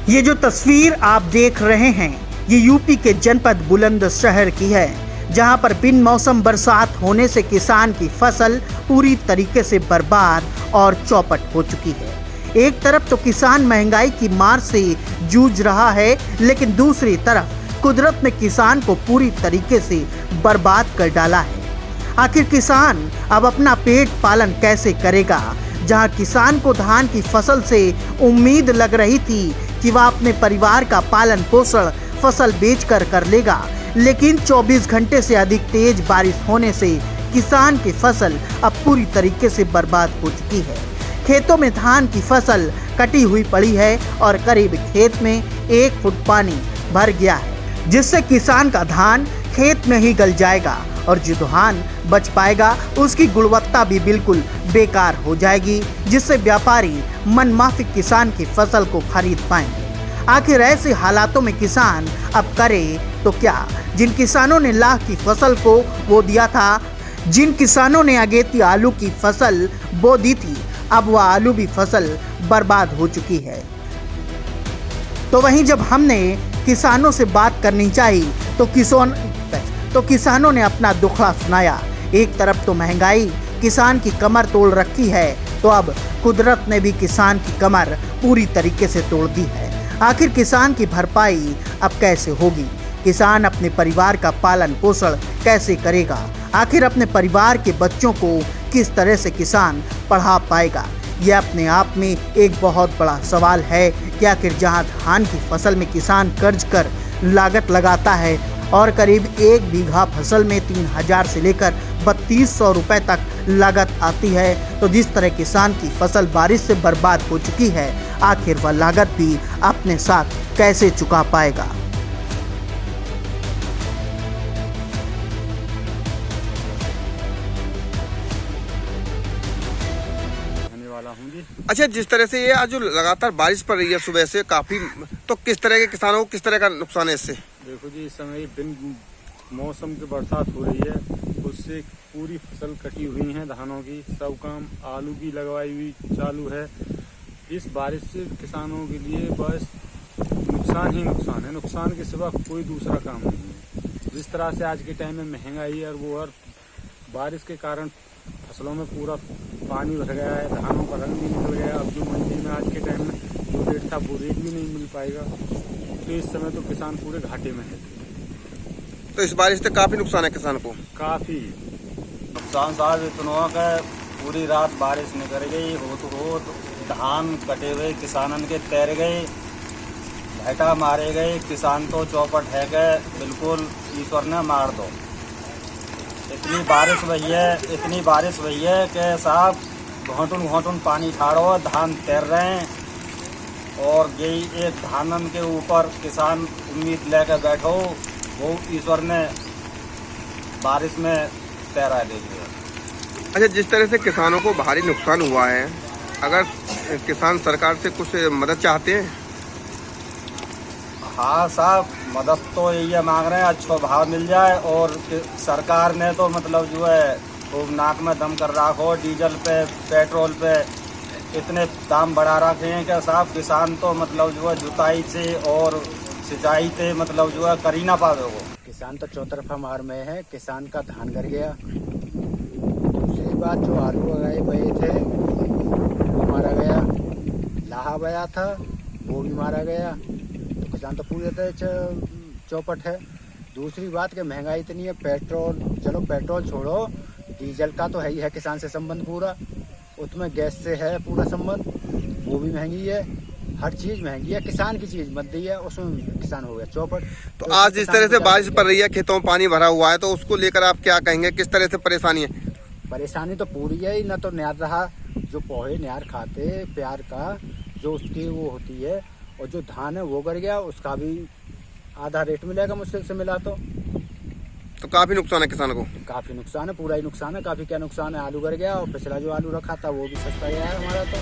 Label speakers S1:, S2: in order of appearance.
S1: ये जो तस्वीर आप देख रहे हैं ये यूपी के जनपद बुलंदशहर की है, जहां पर बिन मौसम बरसात होने से किसान की फसल पूरी तरीके से बर्बाद और चौपट हो चुकी है। एक तरफ तो किसान महंगाई की मार से जूझ रहा है, लेकिन दूसरी तरफ कुदरत ने किसान को पूरी तरीके से बर्बाद कर डाला है। आखिर किसान अब अपना पेट पालन कैसे करेगा? जहां किसान को धान की फसल से उम्मीद लग रही थी कि वह अपने परिवार का पालन पोषण फसल बेचकर कर लेगा, लेकिन 24 घंटे से अधिक तेज बारिश होने से किसान की फसल अब पूरी तरीके से बर्बाद हो चुकी है। खेतों में धान की फसल कटी हुई पड़ी है और करीब खेत में 1 फुट पानी भर गया है, जिससे किसान का धान खेत में ही गल जाएगा और जो धान बच पाएगा उसकी गुणवत्ता भी बिल्कुल बेकार हो जाएगी, जिससे व्यापारी मनमाफिक किसान की फसल को खरीद पाएंगे। आखिर ऐसे हालातों में किसान अब करे तो क्या? जिन किसानों ने लाख की फसल को बो दिया था, जिन किसानों ने अगेती आलू की फसल बो दी थी, अब वह आलू भी फसल बर्बाद हो चुकी है। तो वहीं जब हमने किसानों से बात करनी चाहिए तो किसानों ने अपना दुखड़ा सुनाया। एक तरफ तो महंगाई किसान की कमर तोड़ रखी है, तो अब कुदरत ने भी किसान की कमर पूरी तरीके से तोड़ दी है। आखिर किसान की भरपाई अब कैसे होगी? किसान अपने परिवार का पालन पोषण कैसे करेगा? आखिर अपने परिवार के बच्चों को किस तरह से किसान पढ़ा पाएगा? यह अपने आप में एक बहुत बड़ा सवाल है कि आखिर जहां धान की फसल में किसान कर्ज कर लागत लगाता है और करीब 1 बीघा फसल में 3000 से लेकर 3200 रुपए तक लागत आती है, तो जिस तरह किसान की फसल बारिश से बर्बाद हो चुकी है, आखिर वह लागत भी अपने साथ कैसे चुका पाएगा?
S2: अच्छा, जिस तरह से ये आज जो लगातार बारिश पड़ रही है सुबह से काफी, तो किस तरह के किसानों को किस तरह का नुकसान है इससे?
S3: देखो जी, इस समय बिन मौसम की बरसात हो रही है, उससे पूरी फसल कटी हुई है धानों की। सब काम आलू की लगवाई हुई चालू है। इस बारिश से किसानों के लिए बस नुकसान ही नुकसान है, नुकसान के सिवा कोई दूसरा काम नहीं है। जिस तरह से आज के टाइम में महंगाई है और बारिश के कारण फसलों में पूरा पानी भर गया है, धानों का रंग भी निकल गया। अब जो मंडी में आज के टाइम में जो रेट था वो रेट भी नहीं मिल पाएगा, तो इस समय तो किसान पूरे घाटे में है।
S2: तो इस बारिश से काफी नुकसान है किसान को।
S3: काफी
S4: नुकसान साहब इतना का पूरी रात बारिश निकल गई, हो धान कटे हुए किसानन के तैर गए, भैटा मारे गए, किसान तो चौपट है गए, बिल्कुल ईश्वर ने मार दो। इतनी बारिश हुई है कि साहब घोंटुन पानी ठाड़ो, धान तैर रहे हैं और यही एक धानन के ऊपर किसान उम्मीद लेकर बैठो, वो ईश्वर ने बारिश में तैरा दे दिया।
S2: अच्छा, जिस तरह से किसानों को भारी नुकसान हुआ है, अगर किसान सरकार से कुछ मदद चाहते हैं?
S4: हाँ साहब, मदद तो यही मांग रहे हैं, अच्छा भाव मिल जाए। और सरकार ने तो मतलब जो है खूब नाक में दम कर रखो, डीजल पे पेट्रोल पे इतने दाम बढ़ा रखे हैं कि साहब किसान तो मतलब जो है जुताई से और सिंचाई से मतलब जो है कर ही ना पावे वो।
S5: किसान तो चौतरफा मार में है, किसान का धान गर गया। दूसरी बात, जो आलू उगाए हुए थे वो मारा गया, लाहा बया था वो भी मारा गया, तो किसान तो पूरी तरह चौपट है। दूसरी बात कि महंगाई इतनी है, पेट्रोल छोड़ो, डीजल का तो है ही है किसान से संबंध पूरा, उसमें गैस से है पूरा संबंध, वो भी महंगी है। हर चीज महंगी है, किसान की चीज मत दी है, उसमें किसान हो गया चौपट।
S2: तो आज जिस तरह से बारिश पड़ रही है, खेतों में पानी भरा हुआ है, तो उसको लेकर आप क्या कहेंगे? किस तरह से परेशानी है?
S5: परेशानी तो पूरी है, न तो न्यार रहा, जो पोहे न्यार खाते प्यार का जो उसकी वो होती है, और जो धान है वो गर गया, उसका भी आधा रेट मिलेगा मुश्किल से मिला तो
S2: काफी नुकसान है किसान को।
S5: काफी नुकसान है, पूरा ही नुकसान है। काफी क्या नुकसान है, आलू गर गया और पिछला जो आलू रखा था वो भी सस्ता गया है हमारा तो।